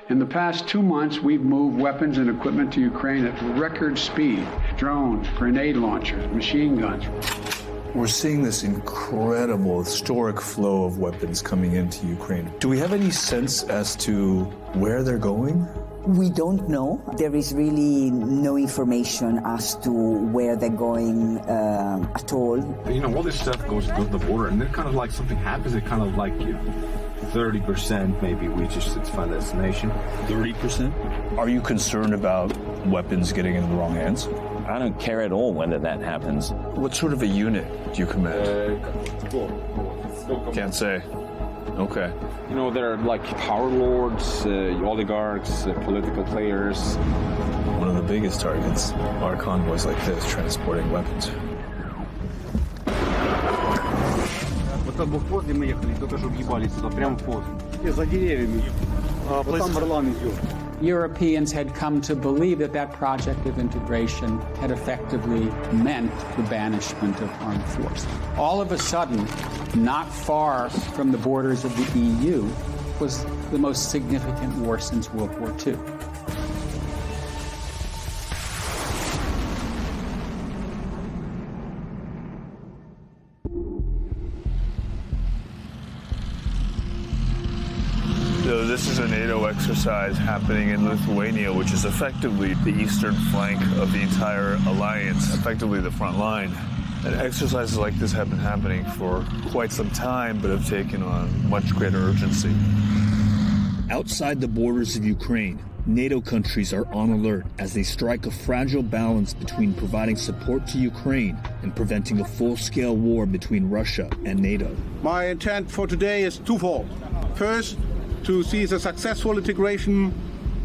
In the past 2 months, we've moved weapons and equipment to Ukraine at record speed. Drones, grenade launchers, machine guns. We're seeing this incredible, historic flow of weapons coming into Ukraine. Do we have any sense as to where they're going? We don't know. There is really no information as to where they're going at all. You know, all this stuff goes to the border, and then kind of like something happens, it kind of like 30% maybe reaches its final destination. 30%? Are you concerned about weapons getting into the wrong hands? I don't care at all whether that happens. What sort of a unit do you command? Can't say. Okay. You know, there are like power lords, oligarchs, political players. One of the biggest targets are convoys like this transporting weapons. Europeans had come to believe that that project of integration had effectively meant the banishment of armed force. All of a sudden, not far from the borders of the EU, was the most significant war since World War II. So this is a NATO exercise happening in Lithuania, which is effectively the eastern flank of the entire alliance, effectively the front line. And exercises like this have been happening for quite some time, but have taken on much greater urgency. Outside the borders of Ukraine, NATO countries are on alert as they strike a fragile balance between providing support to Ukraine and preventing a full-scale war between Russia and NATO. My intent for today is twofold. First, to see the successful integration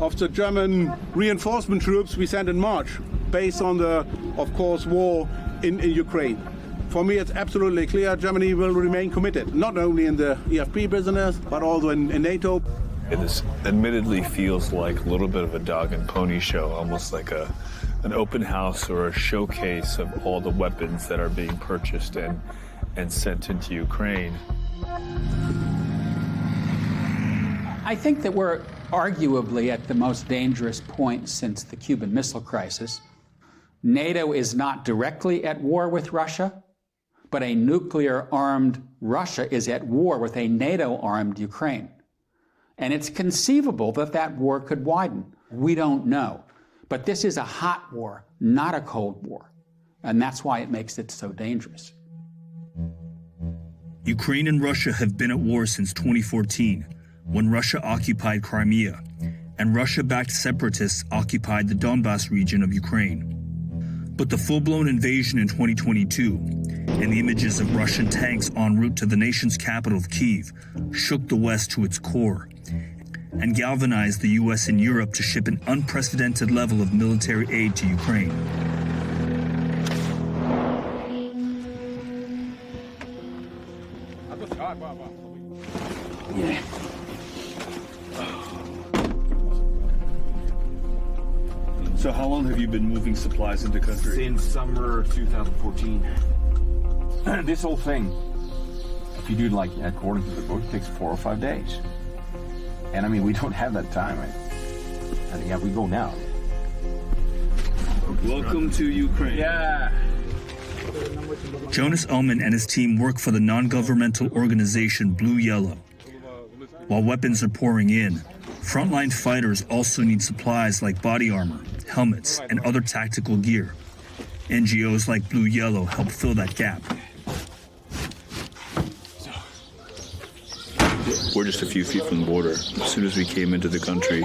of the German reinforcement troops we sent in March, based on the, of course, war in Ukraine. For me, it's absolutely clear Germany will remain committed, not only in the EFP business, but also in NATO. This admittedly feels like a little bit of a dog and pony show, almost like an open house or a showcase of all the weapons that are being purchased and sent into Ukraine. I think that we're arguably at the most dangerous point since the Cuban Missile Crisis. NATO is not directly at war with Russia, but a nuclear-armed Russia is at war with a NATO-armed Ukraine. And it's conceivable that that war could widen. We don't know. But this is a hot war, not a cold war. And that's why it makes it so dangerous. Ukraine and Russia have been at war since 2014, when Russia occupied Crimea, and Russia-backed separatists occupied the Donbas region of Ukraine. But the full-blown invasion in 2022 and the images of Russian tanks en route to the nation's capital of Kyiv shook the West to its core and galvanized the U.S. and Europe to ship an unprecedented level of military aid to Ukraine. Yeah. So how long have you been moving supplies into country? Since summer 2014. This whole thing, if you do it like according to the book, it takes 4 or 5 days. And I mean, we don't have that time. And yeah, we go now. Welcome to Ukraine. Yeah. Jonas Ullman and his team work for the non-governmental organization Blue Yellow. While weapons are pouring in, frontline fighters also need supplies like body armor, helmets, and other tactical gear. NGOs like Blue Yellow help fill that gap. We're just a few feet from the border. As soon as we came into the country,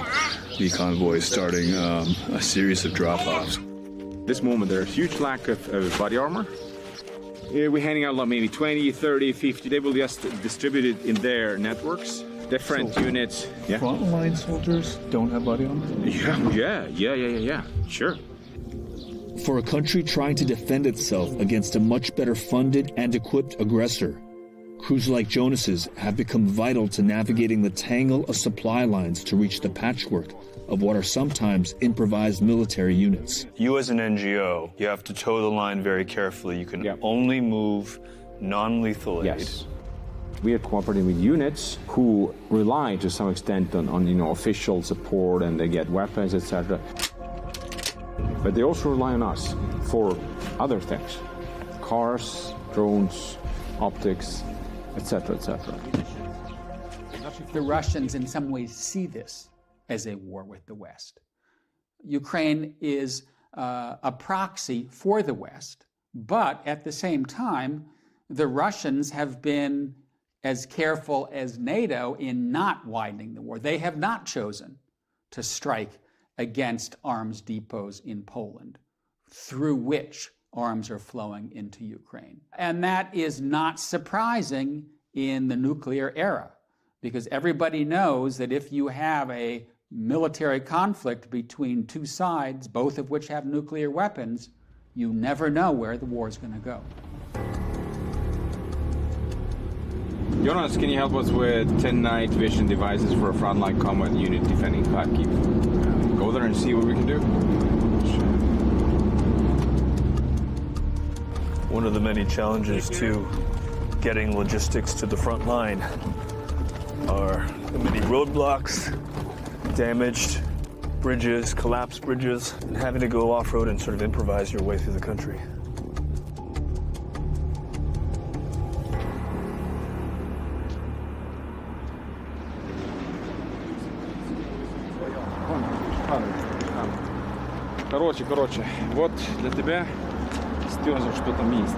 the convoy is starting a series of drop-offs. This moment, there's a huge lack of body armor. We're handing out like maybe 20, 30, 50. They will just distribute it in their networks. Different units. Yeah. Frontline soldiers don't have body armor? Yeah. Sure. For a country trying to defend itself against a much better funded and equipped aggressor, crews like Jonas's have become vital to navigating the tangle of supply lines to reach the patchwork of what are sometimes improvised military units. You as an NGO, you have to toe the line very carefully. You can only move non-lethal aid. Yes. We are cooperating with units who rely to some extent on official support, and they get weapons, etc. But they also rely on us for other things: cars, drones, optics, etc., etc. The Russians in some ways see this as a war with the West. Ukraine is a proxy for the West, but at the same time, the Russians have been as careful as NATO in not widening the war. They have not chosen to strike against arms depots in Poland, through which arms are flowing into Ukraine. And that is not surprising in the nuclear era, because everybody knows that if you have a military conflict between two sides, both of which have nuclear weapons, you never know where the war is going to go. Jonas, can you help us with 10 night vision devices for a frontline combat unit defending Kharkiv? Go there and see what we can do. One of the many challenges to getting logistics to the front line are the many roadblocks, damaged bridges, collapsed bridges, and having to go off-road and sort of improvise your way through the country. Короче, вот для тебя Стёза что-то есть.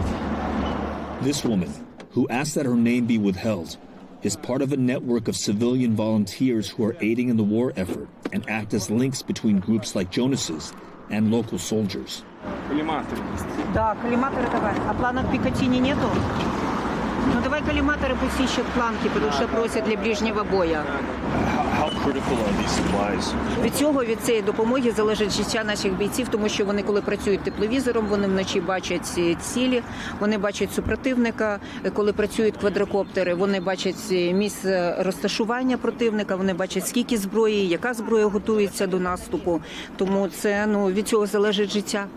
This woman, who asked that her name be withheld, is part of a network of civilian volunteers who are aiding in the war effort and act as links between groups like Jonas's and local soldiers. Коллиматоры есть. Да, коллиматоры давай. А планок Пикатини нету? Ну давай коллиматоры пусть ищут планки, потому что просят для ближнего боя. How critical are these supplies? Від цієї допомоги залежить життя наших бійців, тому що вони, коли працюють тепловізором, вони вночі бачать цілі, вони бачать супротивника. Коли працюють квадрокоптери, вони бачать місце розташування противника, вони бачать, скільки зброї, яка зброя готується до наступу. Тому це, від цього залежить життя.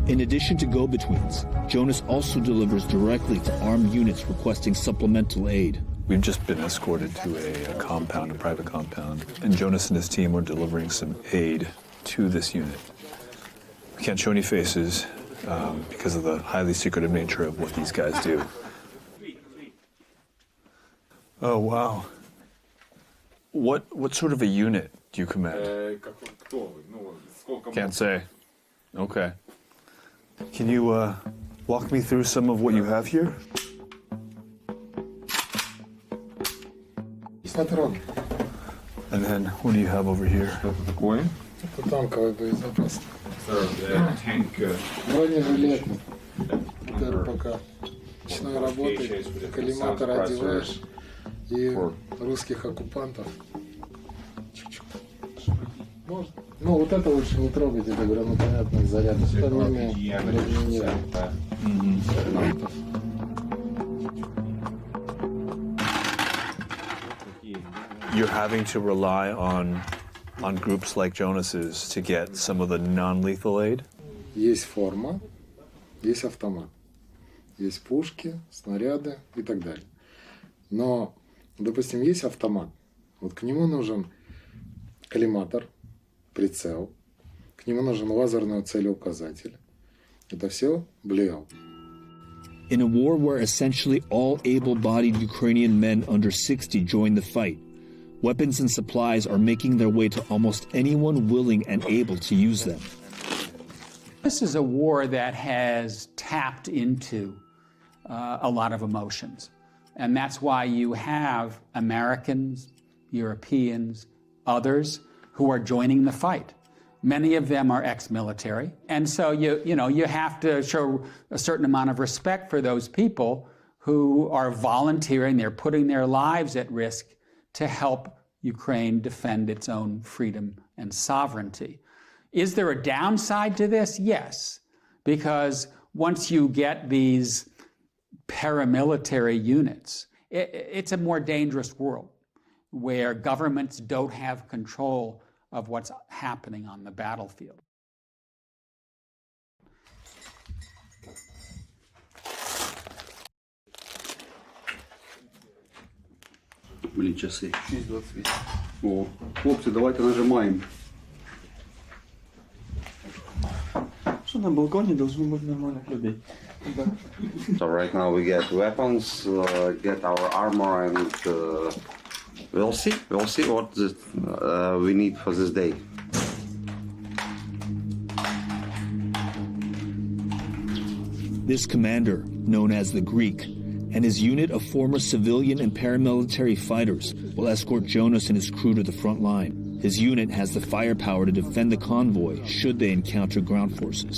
In addition to go-betweens, Jonas also delivers directly to armed units requesting supplemental aid. We've just been escorted to a compound, a private compound, and Jonas and his team are delivering some aid to this unit. We can't show any faces because of the highly secretive nature of what these guys do. Oh, wow. What sort of a unit do you command? Can't say. Okay. Can you walk me through some of what you have here? And then what do you have over here? Что-то такое. Это танковый боезапас. Tank. Бронежилетный. Это пока ночной работает, коллиматор одеваешь и русских оккупантов. Можно? Ну, вот это лучше не трогать, это гранатометный заряд. Остальными разминируем. You're having to rely on groups like Jonas's to get some of the non-lethal aid? Есть форма, есть автомат, есть пушки, снаряды и так далее. Но, допустим, есть автомат. Вот к нему нужен коллиматор, прицел, к нему нужен лазерный целеуказатель. Это все блеял. In a war where essentially all able-bodied Ukrainian men under 60 join the fight, weapons and supplies are making their way to almost anyone willing and able to use them. This is a war that has tapped into a lot of emotions. And that's why you have Americans, Europeans, others who are joining the fight. Many of them are ex-military. And so you have to show a certain amount of respect for those people who are volunteering, they're putting their lives at risk to help Ukraine defend its own freedom and sovereignty. Is there a downside to this? Yes, because once you get these paramilitary units, it's a more dangerous world where governments don't have control of what's happening on the battlefield. Блін, часи. 6:28. О, хлопці, давайте нажимаємо. Що на балконі должно бути нормальних людей. So right now we get weapons, get our armor, and we'll see what we need for this day. This commander, known as the Greek, and his unit of former civilian and paramilitary fighters will escort Jonas and his crew to the front line. His unit has the firepower to defend the convoy should they encounter ground forces.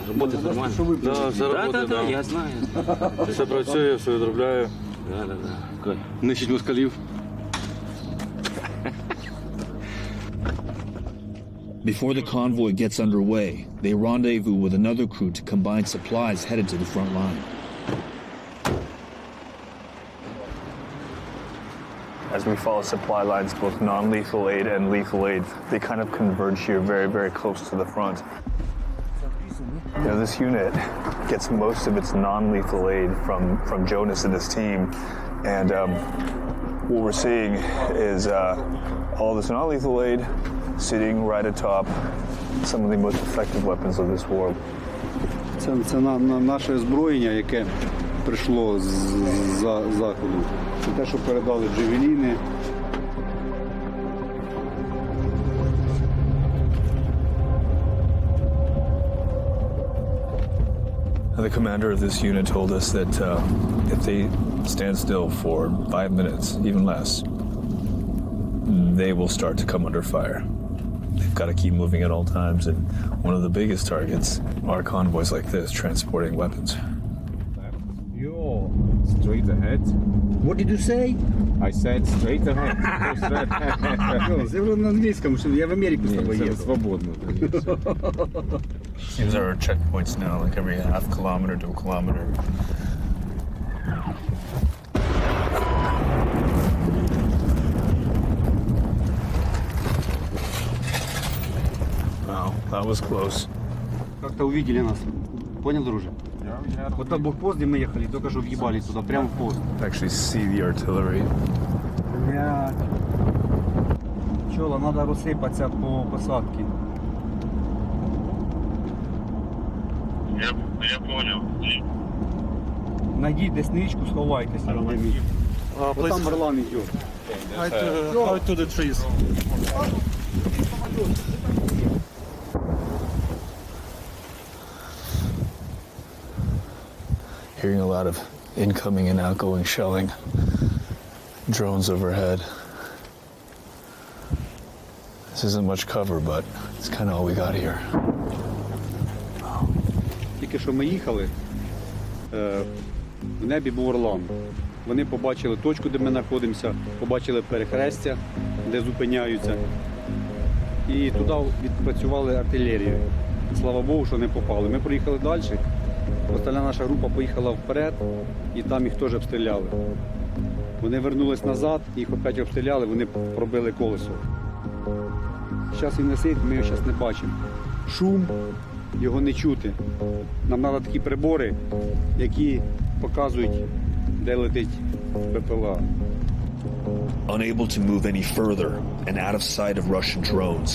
Роботи нормально? Да, все роботи, да. Я знаю. Все працює, все відробляю. Да. Нищить москалів. Before the convoy gets underway, they rendezvous with another crew to combine supplies headed to the front line. As we follow supply lines, both non-lethal aid and lethal aid, they kind of converge here very, very close to the front. You know, this unit gets most of its non-lethal aid from Jonas and his team, and what we're seeing is all this non-lethal aid sitting right atop some of the most effective weapons of this war. Це наше озброєння, яке прийшло з заходу. Це те, що передали джавеліни. The commander of this unit told us that if they stand still for 5 minutes, even less, they will start to come under fire. They've got to keep moving at all times, and one of the biggest targets are convoys like this transporting weapons. Yo, straight ahead. What did you say? I said straight ahead. Це на англійському, що я в Америку з тобою їду. Свободно. These are checkpoints now, like every half kilometer to a kilometer. Wow, that was close. Как-то увидели нас. Понял, друже? Вот там блокпост, где мы ехали, только что въебались туда, прямо в пост. Actually see the artillery. Блядь. Чола, надо розсипатися по посадці. Я понял. Найдіть десь ничку, сховайтеся. Ось там Орлан йде. Out to the trees. Hearing a lot of incoming and outgoing shelling. Drones overhead. This isn't much cover, but it's kind of all we got here. Тільки що ми їхали, в небі був Орлан. Вони побачили точку, де ми знаходимося, побачили перехрестя, де зупиняються. І туди відпрацювали артилерію. Слава Богу, що не попали. Ми проїхали далі, остальна наша група поїхала вперед, і там їх теж обстріляли. Вони вернулись назад, їх опять обстріляли, вони пробили колесо. Зараз він висить, ми його зараз не бачимо. Шум, його не чути. Нам треба такі прибори, які показують, де летить БПЛА. Unable to move any further and out of sight of Russian drones,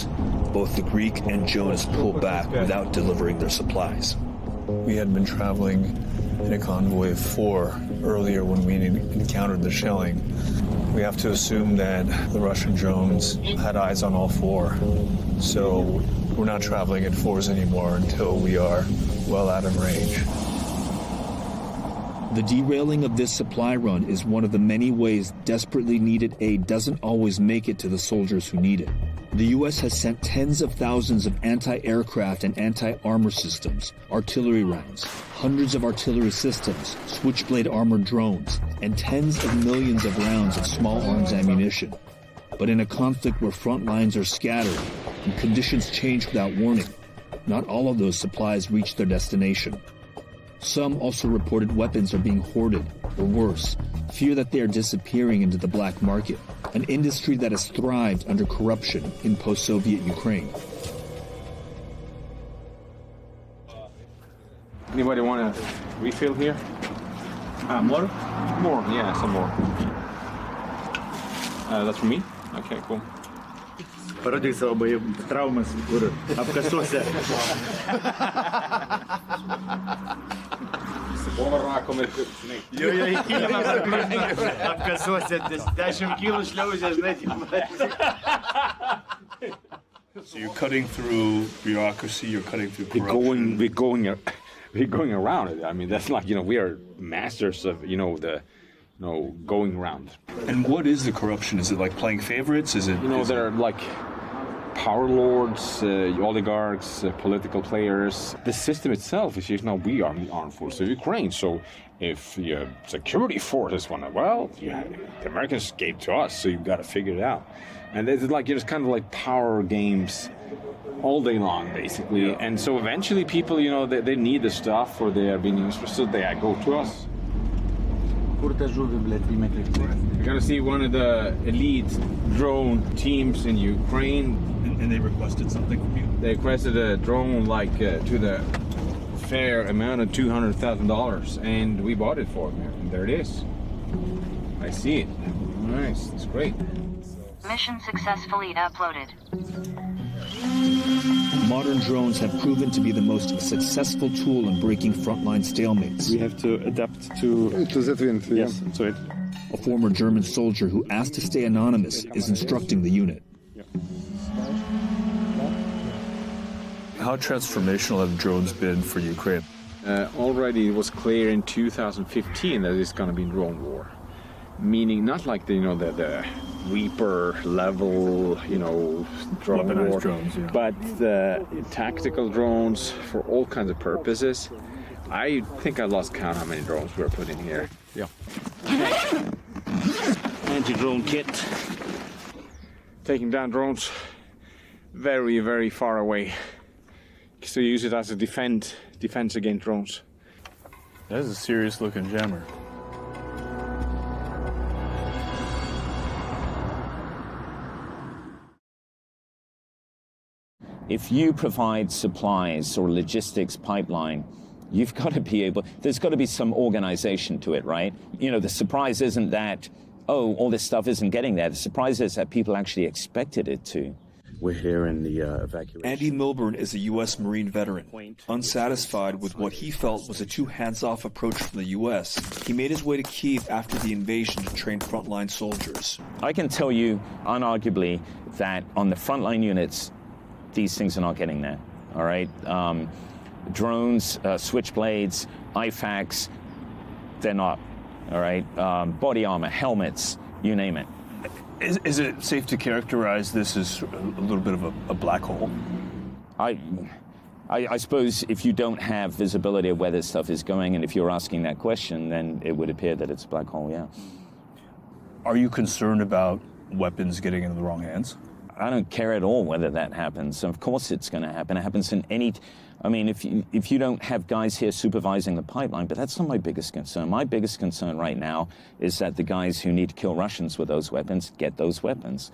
both the Greek and Jonas pull back without delivering their supplies. We had been traveling in a convoy of 4 earlier when we encountered the shelling. We have to assume that the Russian drones had eyes on all 4. So we're not traveling at 4s anymore until we are well out of range. The derailing of this supply run is one of the many ways desperately needed aid doesn't always make it to the soldiers who need it. The U.S. has sent tens of thousands of anti-aircraft and anti-armor systems, artillery rounds, hundreds of artillery systems, switchblade armored drones, and tens of millions of rounds of small arms ammunition. But in a conflict where front lines are scattered and conditions change without warning, not all of those supplies reach their destination. Some also reported weapons are being hoarded, or worse, fear that they are disappearing into the black market, an industry that has thrived under corruption in post-Soviet Ukraine. Anybody want to refill here? More? More, yeah, some more. That's for me? Okay, cool. Родился обои травмы, обкосился. So you're cutting through bureaucracy, you're cutting through corruption. We're going around it. I mean, that's like, we are masters of, going around. And what is the corruption? Is it like playing favorites? Is it? They're like power lords, oligarchs, political players. The system itself is, we are the armed forces of Ukraine. So if the security forces want to, the Americans gave to us, so you've got to figure it out. And it's like, it's kind of like power games all day long, basically. Yeah. And so eventually people, they need the stuff, or they are being used, so they go to us. We're gonna see one of the elite drone teams in Ukraine. And they requested something from you? They requested a drone to the fair amount of $200,000, and we bought it for them. And there it is. I see it. Nice, it's great. Mission successfully uploaded. Modern drones have proven to be the most successful tool in breaking frontline stalemates. We have to adapt to that wind. Yes, to it. A former German soldier who asked to stay anonymous is instructing the unit. How transformational have drones been for Ukraine? Already it was clear in 2015 that it's going to be drone war. Meaning not like the Reaper level, drone weaponized war, drones, yeah. but the tactical drones for all kinds of purposes. I think I lost count how many drones we were putting here. Yeah. Anti-drone kit. Taking down drones very, very far away. So you use it as a defense against drones. That is a serious looking jammer. If you provide supplies or logistics pipeline, you've got to be able, there's got to be some organization to it, right? The surprise isn't that, all this stuff isn't getting there. The surprise is that people actually expected it to. We're here in the evacuation. Andy Milburn is a U.S. Marine veteran. Unsatisfied with what he felt was a too hands-off approach from the U.S., he made his way to Kyiv after the invasion to train frontline soldiers. I can tell you, unarguably, that on the frontline units, these things are not getting there, all right? Drones, switchblades, IFACs, they're not, all right? Body armor, helmets, you name it. Is it safe to characterize this as a little bit of a black hole? I suppose if you don't have visibility of where this stuff is going, and if you're asking that question, then it would appear that it's a black hole, yeah. Are you concerned about weapons getting into the wrong hands? I don't care at all whether that happens. Of course it's going to happen. It happens in any... if you don't have guys here supervising the pipeline, but that's not my biggest concern. My biggest concern right now is that the guys who need to kill Russians with those weapons get those weapons.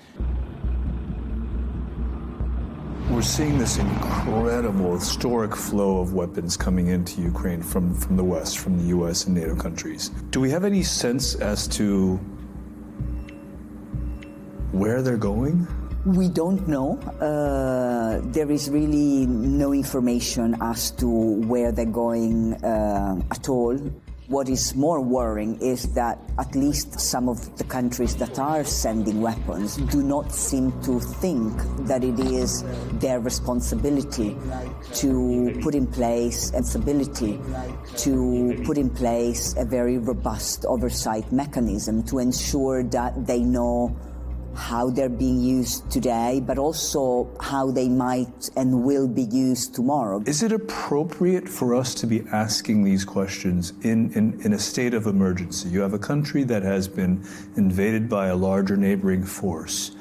We're seeing this incredible, historic flow of weapons coming into Ukraine from the West, from the U.S. and NATO countries. Do we have any sense as to where they're going? We don't know. There is really no information as to where they're going at all. What is more worrying is that at least some of the countries that are sending weapons do not seem to think that it is their responsibility to put in place a very robust oversight mechanism to ensure that they know how they're being used today, but also how they might and will be used tomorrow. Is it appropriate for us to be asking these questions in a state of emergency? You have a country that has been invaded by a larger neighboring force.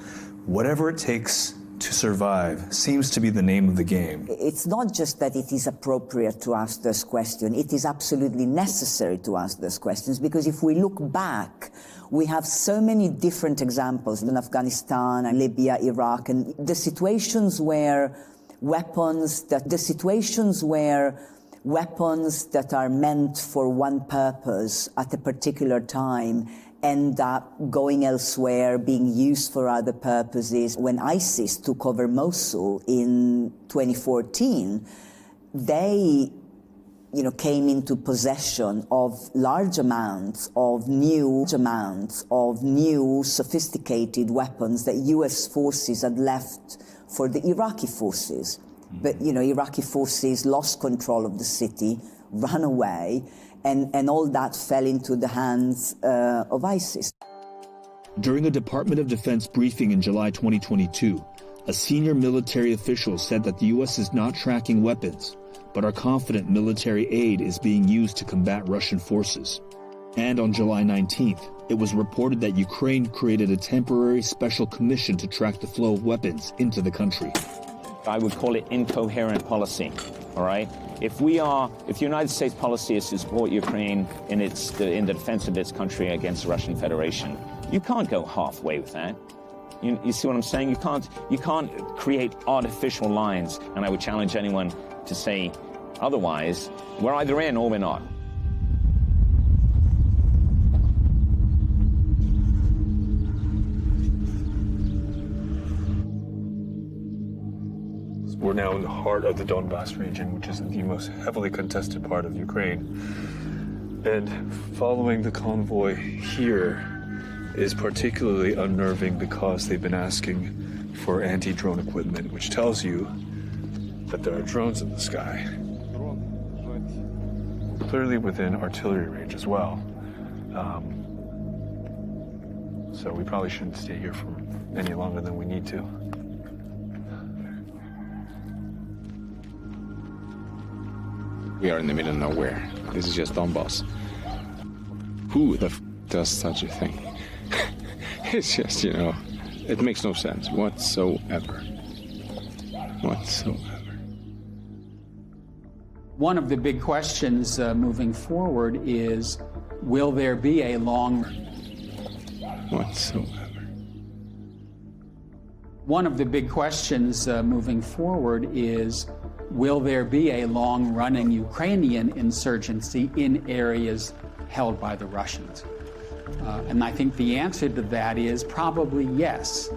Whatever it takes to survive seems to be the name of the game. It's not just that it is appropriate to ask this question, it is absolutely necessary to ask these questions, because if we look back, we have so many different examples in Afghanistan and Libya, Iraq, and the situations where weapons that are meant for one purpose at a particular time end up going elsewhere, being used for other purposes. When ISIS took over Mosul in 2014, they came into possession of large amounts of new sophisticated weapons that U.S. forces had left for the Iraqi forces. But, Iraqi forces lost control of the city, ran away, and all that fell into the hands of ISIS. During a Department of Defense briefing in July 2022, a senior military official said that the U.S. is not tracking weapons, but are confident military aid is being used to combat Russian forces. And on July 19th, it was reported that Ukraine created a temporary special commission to track the flow of weapons into the country. I would call it incoherent policy, all right? If the United States policy is to support Ukraine in the defense of its country against the Russian Federation, you can't go halfway with that. You see what I'm saying? You can't create artificial lines, and I would challenge anyone to say otherwise. We're either in or we're not. We're now in the heart of the Donbas region, which is the most heavily contested part of Ukraine. And following the convoy here is particularly unnerving because they've been asking for anti-drone equipment, which tells you that there are drones in the sky. Clearly within artillery range as well. So we probably shouldn't stay here for any longer than we need to. We are in the middle of nowhere. This is just Donbas. Who does such a thing? It's just, it makes no sense whatsoever. One of the big questions moving forward is, will there be a long... One of the big questions moving forward is, will there be a long-running Ukrainian insurgency in areas held by the Russians? And I think the answer to that is probably yes.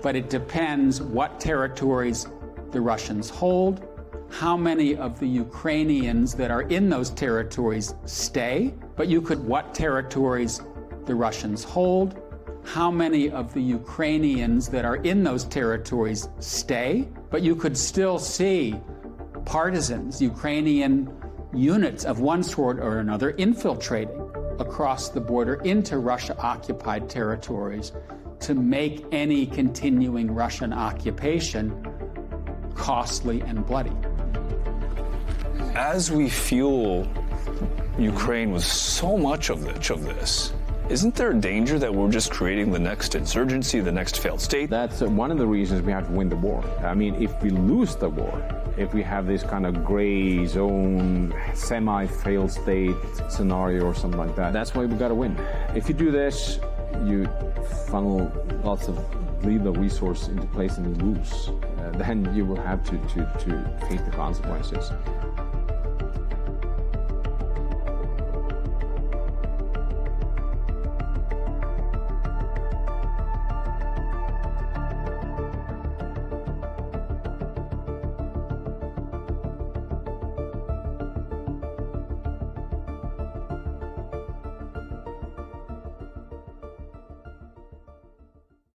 But it depends what territories the Russians hold, how many of the Ukrainians that are in those territories stay, what territories the Russians hold, how many of the Ukrainians that are in those territories stay, but you could still see partisans, Ukrainian units of one sort or another infiltrating across the border into Russia-occupied territories to make any continuing Russian occupation costly and bloody. As we fuel Ukraine with so much of this, isn't there a danger that we're just creating the next insurgency, the next failed state? That's one of the reasons we have to win the war. I mean, if we lose the war, if we have this kind of gray zone, semi-failed state scenario or something like that, that's why we got to win. If you do this, you funnel lots of lethal resource into place and you lose. Then you will have to face the consequences.